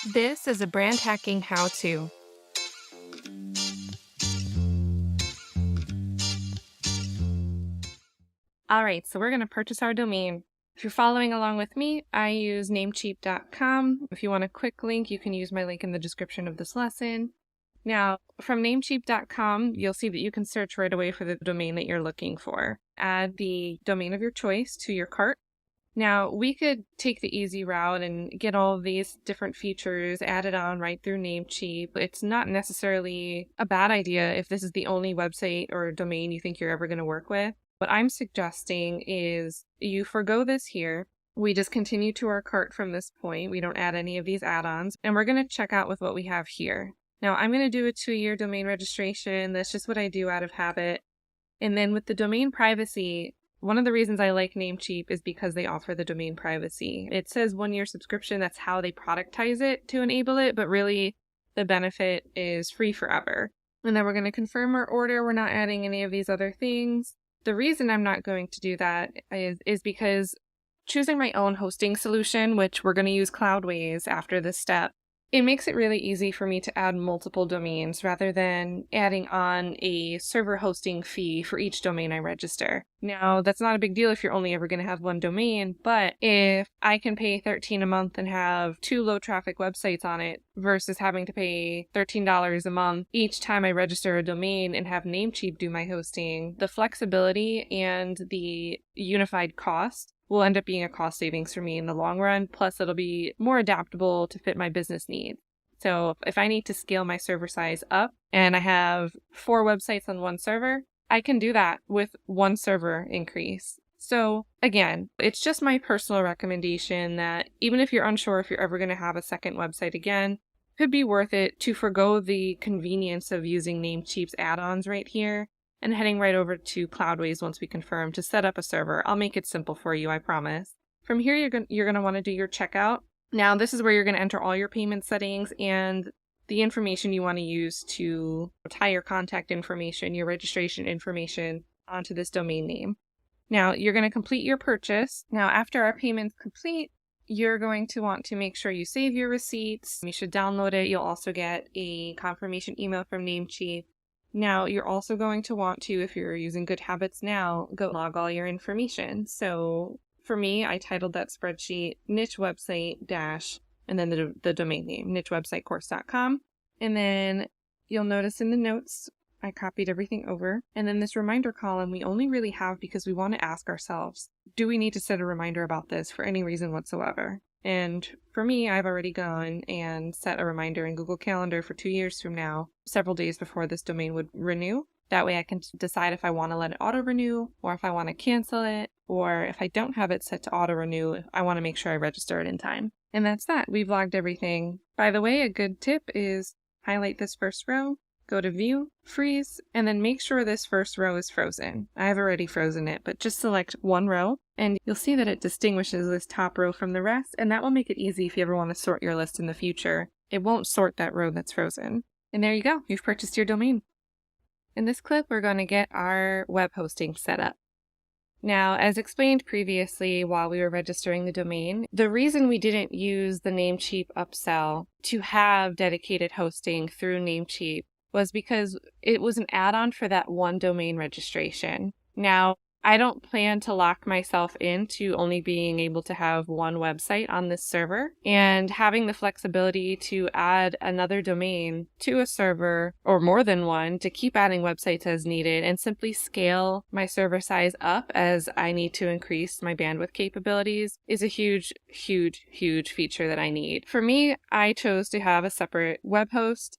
This is a brand hacking how-to. All right, so we're going to purchase our domain. If you're following along with me, I use Namecheap.com. If you want a quick link, you can use my link in the description of this lesson. Now, from Namecheap.com, you'll see that you can search right away for the domain that you're looking for. Add the domain of your choice to your cart. Now, we could take the easy route and get all of these different features added on right through Namecheap. It's not necessarily a bad idea if this is the only website or domain you think you're ever going to work with. What I'm suggesting is you forgo this here. We just continue to our cart from this point. We don't add any of these add-ons, and we're going to check out with what we have here. Now, I'm going to do a 2-year domain registration. That's just what I do out of habit. And then with the domain privacy, one of the reasons I like Namecheap is because they offer the domain privacy. It says 1-year subscription. That's how they productize it to enable it, but really the benefit is free forever. And then we're going to confirm our order. We're not adding any of these other things. The reason I'm not going to do that is because choosing my own hosting solution, which we're going to use Cloudways after this step, it makes it really easy for me to add multiple domains rather than adding on a server hosting fee for each domain I register. Now, that's not a big deal if you're only ever going to have one domain, but if I can pay $13 a month and have 2 low traffic websites on it versus having to pay $13 a month each time I register a domain and have Namecheap do my hosting, the flexibility and the unified cost will end up being a cost savings for me in the long run. Plus, it'll be more adaptable to fit my business needs. So if I need to scale my server size up and I have 4 websites on one server, I can do that with 1 server increase. So again, it's just my personal recommendation that even if you're unsure if you're ever going to have a second website again, it could be worth it to forgo the convenience of using Namecheap's add-ons right here and heading right over to Cloudways once we confirm to set up a server. I'll make it simple for you, I promise. From here, you're going to want to do your checkout. Now, this is where you're going to enter all your payment settings and the information you want to use to tie your contact information, your registration information onto this domain name. Now, you're going to complete your purchase. Now, after our payment's complete, you're going to want to make sure you save your receipts. You should download it. You'll also get a confirmation email from Namecheap. Now, you're also going to want to, if you're using good habits now, go log all your information. So for me, I titled that spreadsheet niche website dash, and then the domain name, nichewebsitecourse.com. And then you'll notice in the notes, I copied everything over. And then this reminder column we only really have because we want to ask ourselves, do we need to set a reminder about this for any reason whatsoever? And for me, I've already gone and set a reminder in Google Calendar for 2 years from now, several days before this domain would renew. That way I can decide if I want to let it auto-renew or if I want to cancel it, or if I don't have it set to auto-renew, I want to make sure I register it in time. And that's that. We've logged everything. By the way, a good tip is highlight this first row, go to View, Freeze, and then make sure this first row is frozen. I've already frozen it, but just select one row, and you'll see that it distinguishes this top row from the rest, and that will make it easy if you ever want to sort your list in the future. It won't sort that row that's frozen. And there you go. You've purchased your domain. In this clip, we're going to get our web hosting set up. Now, as explained previously while we were registering the domain, the reason we didn't use the Namecheap upsell to have dedicated hosting through Namecheap was because it was an add-on for that one domain registration. Now, I don't plan to lock myself into only being able to have one website on this server, and having the flexibility to add another domain to a server or more than one to keep adding websites as needed and simply scale my server size up as I need to increase my bandwidth capabilities is a huge, huge, huge feature that I need. For me, I chose to have a separate web host.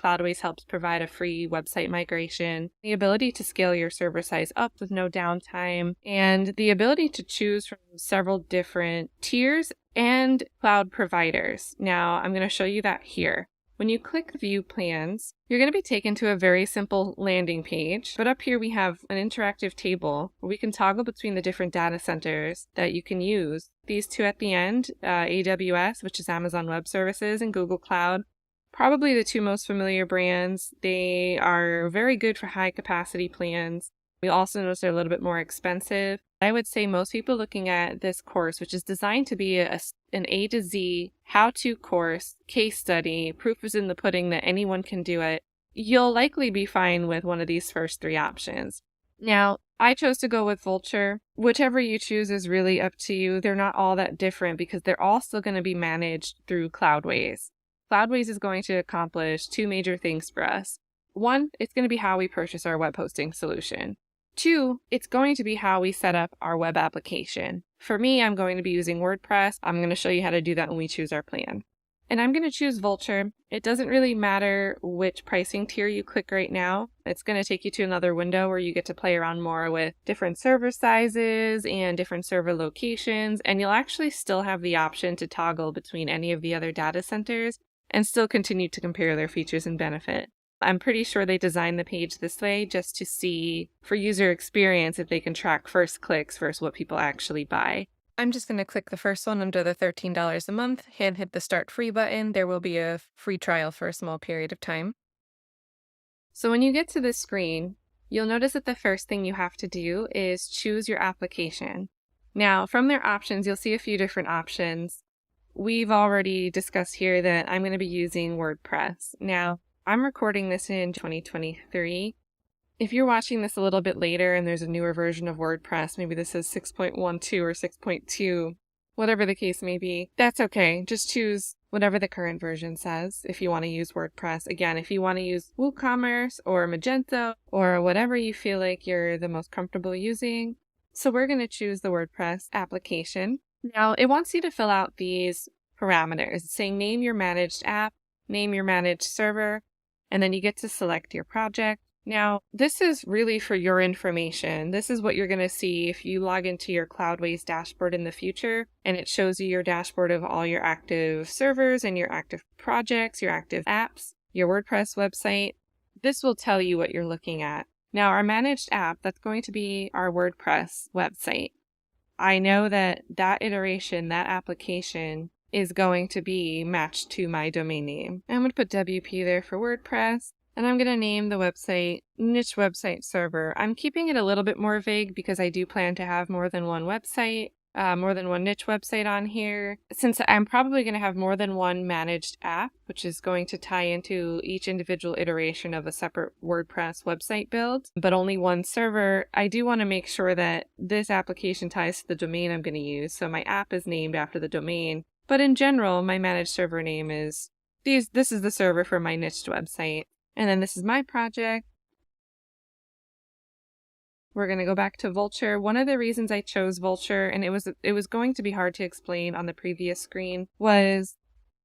Cloudways helps provide a free website migration, the ability to scale your server size up with no downtime, and the ability to choose from several different tiers and cloud providers. Now, I'm going to show you that here. When you click View Plans, you're going to be taken to a very simple landing page, but up here we have an interactive table where we can toggle between the different data centers that you can use. These two at the end, AWS, which is Amazon Web Services, and Google Cloud. Probably the 2 most familiar brands. They are very good for high capacity plans. We also notice they're a little bit more expensive. I would say most people looking at this course, which is designed to be an A to Z how-to course, case study, proof is in the pudding that anyone can do it, you'll likely be fine with one of these first three options. Now, I chose to go with Vultr. Whichever you choose is really up to you. They're not all that different because they're all still going to be managed through Cloudways. Cloudways is going to accomplish two major things for us. One, it's going to be how we purchase our web hosting solution. Two, it's going to be how we set up our web application. For me, I'm going to be using WordPress. I'm going to show you how to do that when we choose our plan. And I'm going to choose Vultr. It doesn't really matter which pricing tier you click right now. It's going to take you to another window where you get to play around more with different server sizes and different server locations. And you'll actually still have the option to toggle between any of the other data centers and still continue to compare their features and benefit. I'm pretty sure they designed the page this way just to see, for user experience, if they can track first clicks versus what people actually buy. I'm just going to click the first one under the $13 a month and hit the Start Free button. There will be a free trial for a small period of time. So when you get to this screen, you'll notice that the first thing you have to do is choose your application. Now, from their options, you'll see a few different options. We've already discussed here that I'm going to be using WordPress. Now, I'm recording this in 2023. If you're watching this a little bit later and there's a newer version of WordPress, maybe this is 6.12 or 6.2, whatever the case may be, that's okay. Just choose whatever the current version says if you want to use WordPress. Again, if you want to use WooCommerce or Magento or whatever you feel like you're the most comfortable using. So we're going to choose the WordPress application. Now, it wants you to fill out these parameters. It's saying name your managed app, name your managed server, and then you get to select your project. Now, this is really for your information. This is what you're going to see if you log into your Cloudways dashboard in the future, and it shows you your dashboard of all your active servers and your active projects, your active apps, your WordPress website. This will tell you what you're looking at. Now, our managed app, that's going to be our WordPress website. I know that iteration, that application, is going to be matched to my domain name. I'm going to put WP there for WordPress, and I'm going to name the website Niche Website Server. I'm keeping it a little bit more vague because I do plan to have more than one website, more than one niche website on here. Since I'm probably going to have more than one managed app, which is going to tie into each individual iteration of a separate WordPress website build, but only one server, I do want to make sure that this application ties to the domain I'm going to use. So my app is named after the domain. But in general, my managed server name is, this is the server for my niched website. And then this is my project. We're going to go back to Vultr. One of the reasons I chose Vultr, and it was going to be hard to explain on the previous screen, was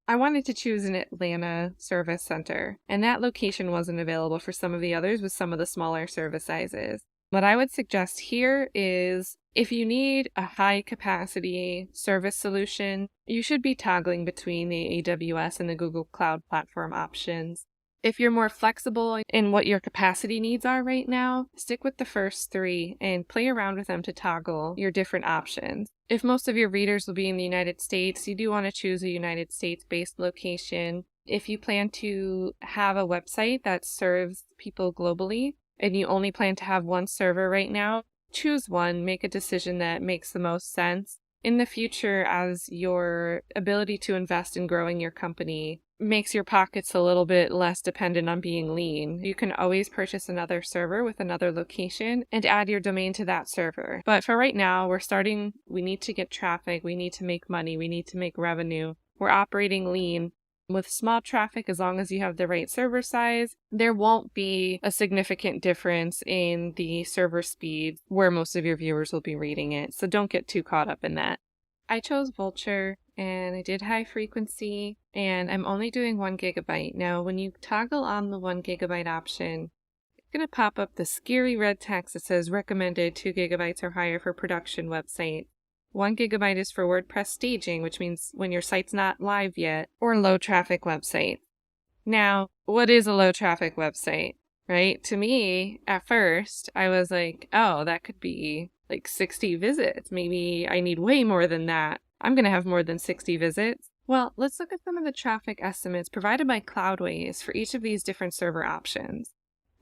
I wanted to choose an Atlanta service center. And that location wasn't available for some of the others with some of the smaller service sizes. What I would suggest here is if you need a high capacity service solution, you should be toggling between the AWS and the Google Cloud Platform options. If you're more flexible in what your capacity needs are right now, stick with the first three and play around with them to toggle your different options. If most of your readers will be in the United States, you do want to choose a United States-based location. If you plan to have a website that serves people globally, and you only plan to have one server right now, choose one, make a decision that makes the most sense. In the future, as your ability to invest in growing your company makes your pockets a little bit less dependent on being lean, you can always purchase another server with another location and add your domain to that server. But for right now, we need to get traffic, we need to make money, we need to make revenue. We're operating lean. With small traffic, as long as you have the right server size, there won't be a significant difference in the server speed where most of your viewers will be reading it. So don't get too caught up in that. I chose Vultr and I did high frequency and I'm only doing 1 GB. Now, when you toggle on the 1 GB option, it's going to pop up the scary red text that says recommended 2 GB or higher for production website. 1 GB is for WordPress staging, which means when your site's not live yet, or low traffic website. Now, what is a low traffic website, right? To me, at first, I was like, oh, that could be like 60 visits. Maybe I need way more than that. I'm going to have more than 60 visits. Well, let's look at some of the traffic estimates provided by Cloudways for each of these different server options.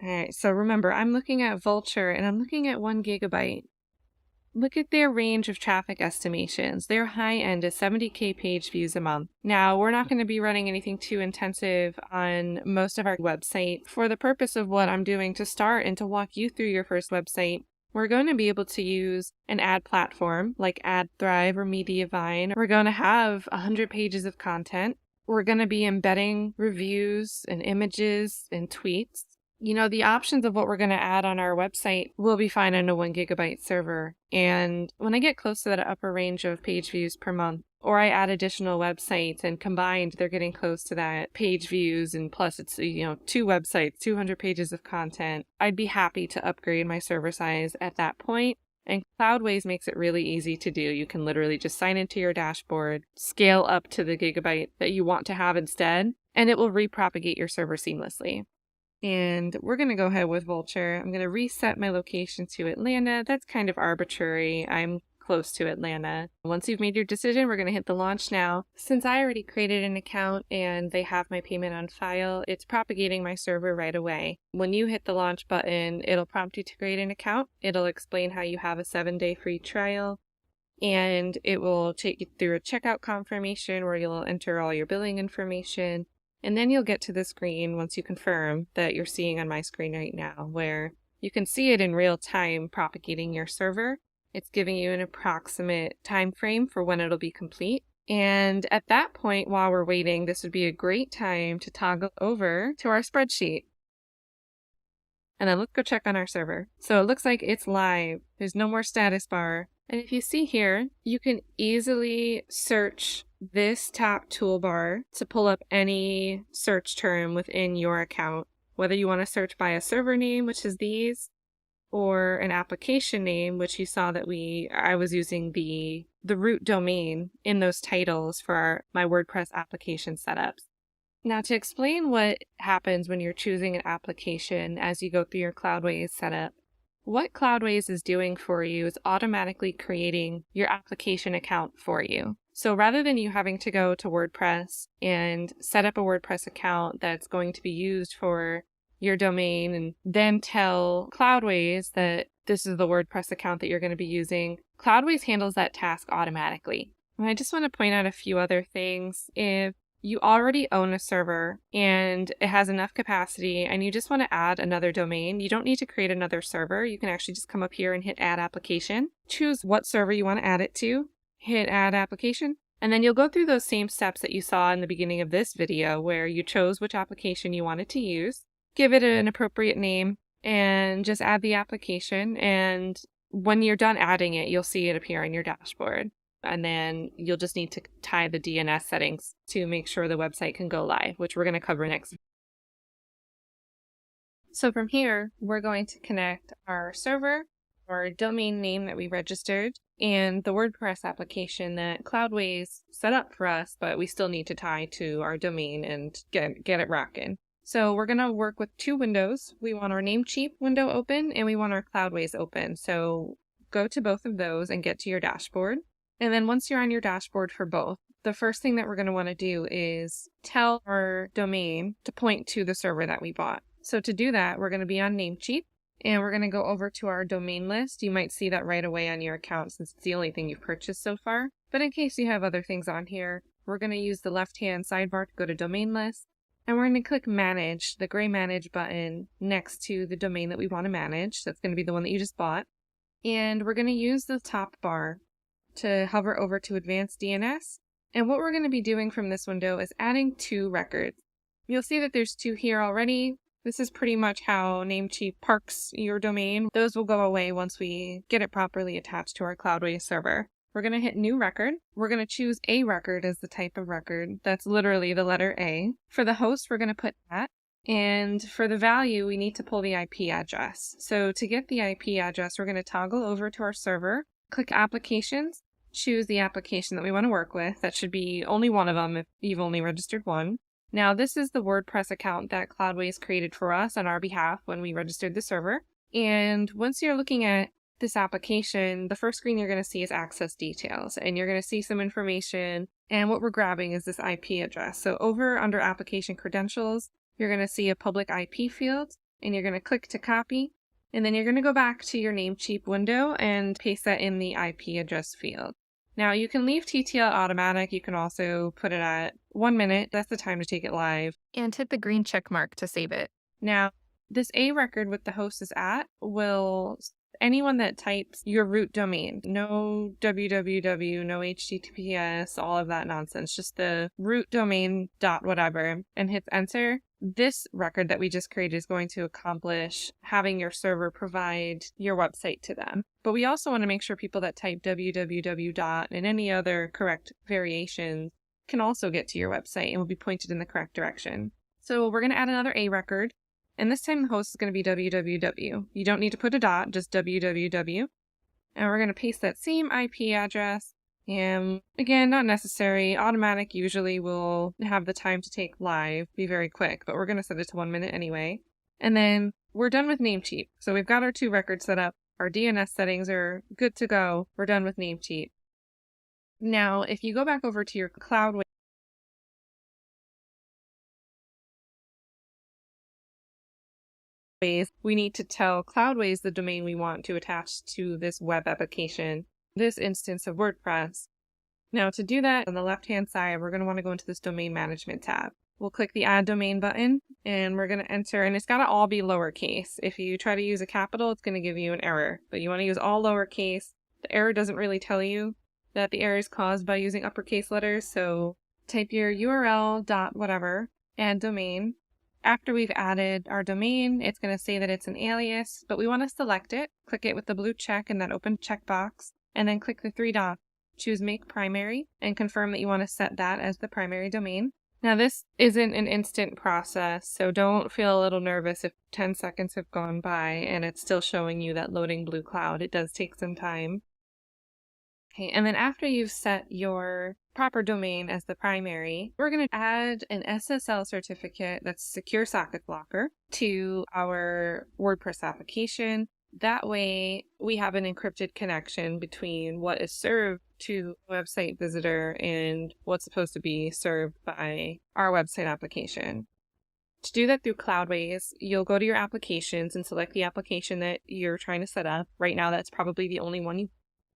All right, so remember, I'm looking at Vultr and I'm looking at 1 GB. Look at their range of traffic estimations. Their high end is 70K page views a month. Now, we're not going to be running anything too intensive on most of our website. For the purpose of what I'm doing to start and to walk you through your first website, we're going to be able to use an ad platform like AdThrive or Mediavine. We're going to have 100 pages of content. We're going to be embedding reviews and images and tweets. You know, the options of what we're going to add on our website will be fine on a 1 gigabyte server. And when I get close to that upper range of page views per month, or I add additional websites and combined, they're getting close to that page views, and plus it's, 2 websites, 200 pages of content, I'd be happy to upgrade my server size at that point. And Cloudways makes it really easy to do. You can literally just sign into your dashboard, scale up to the gigabyte that you want to have instead, and it will repropagate your server seamlessly. And we're going to go ahead with Vulture. I'm going to reset my location to Atlanta. That's kind of arbitrary. I'm close to Atlanta. Once you've made your decision, we're going to hit the launch now. Since I already created an account and they have my payment on file, it's propagating my server right away. When you hit the launch button, it'll prompt you to create an account. It'll explain how you have a 7-day free trial. And it will take you through a checkout confirmation where you'll enter all your billing information. And then you'll get to the screen once you confirm that you're seeing on my screen right now, where you can see it in real time propagating your server. It's giving you an approximate time frame for when it'll be complete. And at that point, while we're waiting, this would be a great time to toggle over to our spreadsheet. And then let's go check on our server. So it looks like it's live. There's no more status bar. And if you see here, you can easily search this top toolbar to pull up any search term within your account, whether you want to search by a server name, which is these, or an application name, which you saw that I was using the root domain in those titles for my WordPress application setups. Now, to explain what happens when you're choosing an application as you go through your Cloudways setup, what Cloudways is doing for you is automatically creating your application account for you. So rather than you having to go to WordPress and set up a WordPress account that's going to be used for your domain and then tell Cloudways that this is the WordPress account that you're going to be using, Cloudways handles that task automatically. And I just want to point out a few other things. If you already own a server and it has enough capacity and you just want to add another domain, you don't need to create another server. You can actually just come up here and hit Add Application. Choose what server you want to add it to. Hit Add Application. And then you'll go through those same steps that you saw in the beginning of this video where you chose which application you wanted to use. Give it an appropriate name and just add the application. And when you're done adding it, you'll see it appear on your dashboard. And then you'll just need to tie the DNS settings to make sure the website can go live, which we're going to cover next. So from here, we're going to connect our server, our domain name that we registered, and the WordPress application that Cloudways set up for us, but we still need to tie to our domain and get it rocking. So we're going to work with 2 windows. We want our Namecheap window open and we want our Cloudways open. So go to both of those and get to your dashboard. And then once you're on your dashboard for both, the first thing that we're going to want to do is tell our domain to point to the server that we bought. So to do that, we're going to be on Namecheap and we're going to go over to our domain list. You might see that right away on your account since it's the only thing you've purchased so far. But in case you have other things on here, we're going to use the left-hand sidebar to go to domain list. And we're going to click Manage, the gray Manage button next to the domain that we want to manage. That's going to be the one that you just bought. And we're going to use the top bar to hover over to Advanced DNS. And what we're going to be doing from this window is adding 2 records. You'll see that there's 2 here already. This is pretty much how Namecheap parks your domain. Those will go away once we get it properly attached to our Cloudways server. We're going to hit New Record. We're going to choose a record as the type of record. That's literally the letter A. For the host, we're going to put that. And for the value, we need to pull the IP address. So to get the IP address, we're going to toggle over to our server, click Applications, choose the application that we want to work with. That should be only one of them if you've only registered one. Now, this is the WordPress account that Cloudways created for us on our behalf when we registered the server. And once you're looking at this application, the first screen you're going to see is access details, and you're going to see some information. And what we're grabbing is this IP address. So over under application credentials, you're going to see a public IP field, and you're going to click to copy. And then you're going to go back to your Namecheap window and paste that in the IP address field. Now you can leave TTL automatic. You can also put it at 1 minute. That's the time to take it live. And hit the green check mark to save it. Now, this A record with the host is at will anyone that types your root domain, no www, no HTTPS, all of that nonsense, just the root domain dot whatever, and hits enter. This record that we just created is going to accomplish having your server provide your website to them. But we also want to make sure people that type www dot and any other correct variations can also get to your website and will be pointed in the correct direction. So we're going to add another A record. And this time the host is going to be www. You don't need to put a dot, just www. And we're going to paste that same IP address. And again, not necessary. Automatic usually will have the time to take live, be very quick, but we're going to set it to 1 minute anyway. And then we're done with Namecheap. So we've got our 2 records set up. Our DNS settings are good to go. We're done with Namecheap. Now, if you go back over to your Cloudways, we need to tell Cloudways the domain we want to attach to this web application, this instance of WordPress. Now to do that, on the left-hand side, we're going to want to go into this domain management tab. We'll click the add domain button and we're going to enter, and it's got to all be lowercase. If you try to use a capital, it's going to give you an error, but you want to use all lowercase. The error doesn't really tell you that the error is caused by using uppercase letters, so type your URL dot whatever, add domain. After we've added our domain, it's going to say that it's an alias, but we want to select it. Click it with the blue check in that open checkbox, and then click the 3 dots. Choose Make Primary, and confirm that you want to set that as the primary domain. Now this isn't an instant process, so don't feel a little nervous if 10 seconds have gone by and it's still showing you that loading blue cloud. It does take some time. Okay, and then after you've set your proper domain as the primary, we're going to add an SSL certificate that's Secure Socket Blocker to our WordPress application. That way we have an encrypted connection between what is served to a website visitor and what's supposed to be served by our website application. To do that through Cloudways, you'll go to your applications and select the application that you're trying to set up. Right now, that's probably the only one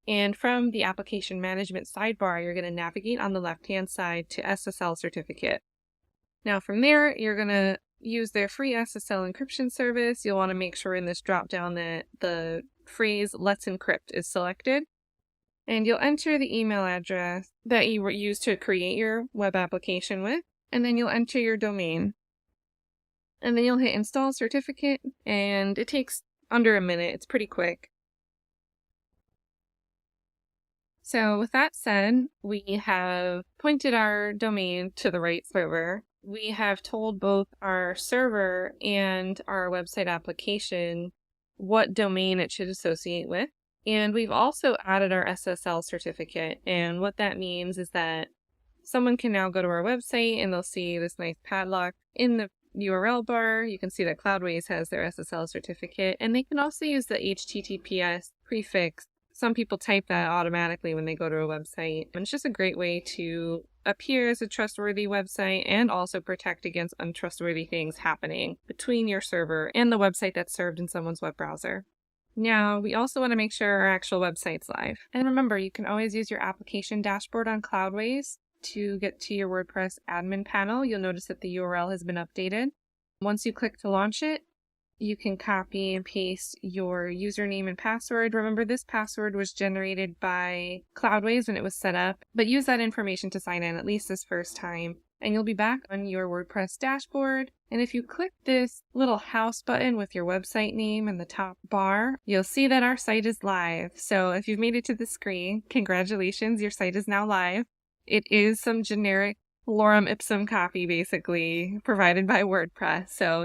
And from the application management sidebar, you're going to navigate on the left-hand side to SSL certificate. Now from there, you're going to use their free SSL encryption service. You'll want to make sure in this drop-down that the phrase Let's Encrypt is selected. And you'll enter the email address that you used to create your web application with, and then you'll enter your domain. And then you'll hit Install Certificate, and it takes under a minute. It's pretty quick. So with that said, we have pointed our domain to the right server. We have told both our server and our website application what domain it should associate with. And we've also added our SSL certificate. And what that means is that someone can now go to our website and they'll see this nice padlock in the URL bar. You can see that Cloudways has their SSL certificate, and they can also use the HTTPS prefix. Some people type that automatically when they go to a website. And it's just a great way to appear as a trustworthy website and also protect against untrustworthy things happening between your server and the website that's served in someone's web browser. Now, we also want to make sure our actual website's live. And remember, you can always use your application dashboard on Cloudways to get to your WordPress admin panel. You'll notice that the URL has been updated. Once you click to launch it, you can copy and paste your username and password. Remember, this password was generated by Cloudways when it was set up, but use that information to sign in at least this first time. And you'll be back on your WordPress dashboard. And if you click this little house button with your website name in the top bar, you'll see that our site is live. So if you've made it to the screen, congratulations, your site is now live. It is some generic lorem ipsum copy, basically, provided by WordPress. So,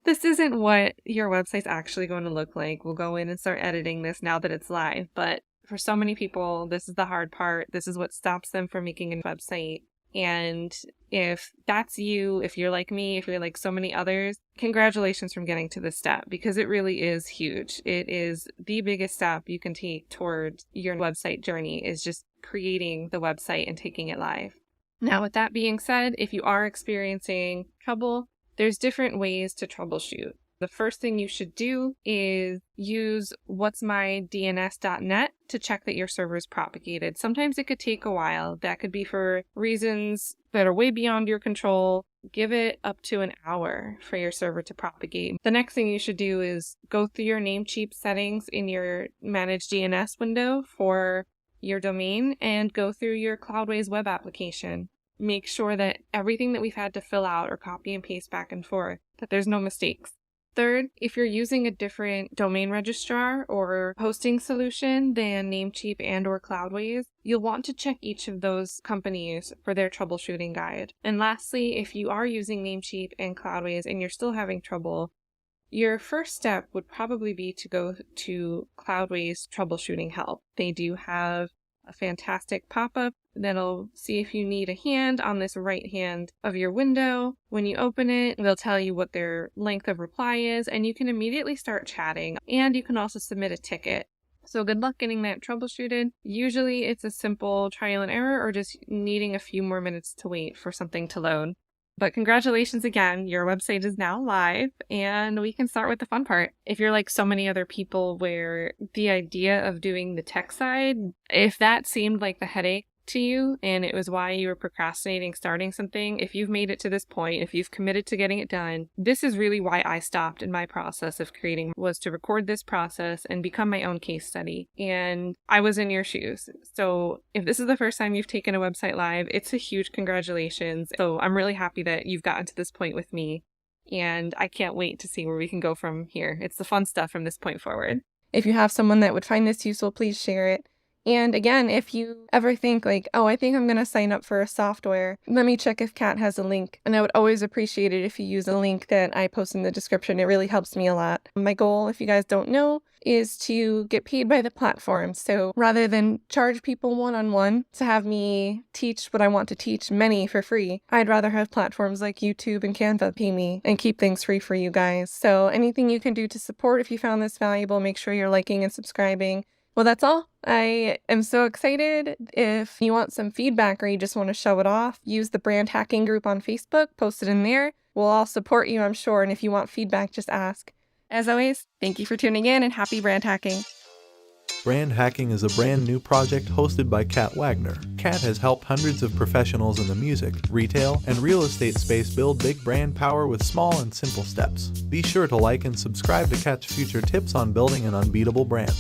this isn't what your website's actually going to look like. We'll go in and start editing this now that it's live. But for so many people, this is the hard part. This is what stops them from making a website. And if that's you, if you're like me, if you're like so many others, congratulations from getting to this step, because it really is huge. It is the biggest step you can take towards your website journey, is just creating the website and taking it live. Now, with that being said, if you are experiencing trouble, there's different ways to troubleshoot. The first thing you should do is use whatsmydns.net to check that your server is propagated. Sometimes it could take a while. That could be for reasons that are way beyond your control. Give it up to an hour for your server to propagate. The next thing you should do is go through your Namecheap settings in your Manage DNS window for your domain and go through your Cloudways web application. Make sure that everything that we've had to fill out or copy and paste back and forth, that there's no mistakes. Third, if you're using a different domain registrar or hosting solution than Namecheap and or Cloudways, you'll want to check each of those companies for their troubleshooting guide. And lastly, if you are using Namecheap and Cloudways and you're still having trouble, your first step would probably be to go to Cloudways troubleshooting help. They do have a fantastic pop-up that'll see if you need a hand on this right hand of your window. When you open it, they'll tell you what their length of reply is, and you can immediately start chatting, and you can also submit a ticket. So good luck getting that troubleshooted. Usually it's a simple trial and error or just needing a few more minutes to wait for something to load. But congratulations again, your website is now live and we can start with the fun part. If you're like so many other people where the idea of doing the tech side, if that seemed like the headache to you and it was why you were procrastinating starting something, if you've made it to this point, if you've committed to getting it done, this is really why I stopped in my process of creating, was to record this process and become my own case study. And I was in your shoes. So if this is the first time you've taken a website live, it's a huge congratulations. So I'm really happy that you've gotten to this point with me. And I can't wait to see where we can go from here. It's the fun stuff from this point forward. If you have someone that would find this useful, please share it. And again, if you ever think like, oh, I think I'm going to sign up for a software, let me check if Kat has a link. And I would always appreciate it if you use a link that I post in the description. It really helps me a lot. My goal, if you guys don't know, is to get paid by the platform. So rather than charge people one-on-one to have me teach what I want to teach many for free, I'd rather have platforms like YouTube and Canva pay me and keep things free for you guys. So anything you can do to support if you found this valuable, make sure you're liking and subscribing. Well, that's all. I am so excited. If you want some feedback or you just want to show it off, use the brand hacking group on Facebook, post it in there. We'll all support you, I'm sure. And if you want feedback, just ask. As always, thank you for tuning in and happy brand hacking. Brand Hacking is a brand new project hosted by Kat Wagner. Kat has helped hundreds of professionals in the music, retail, and real estate space build big brand power with small and simple steps. Be sure to like and subscribe to catch future tips on building an unbeatable brand.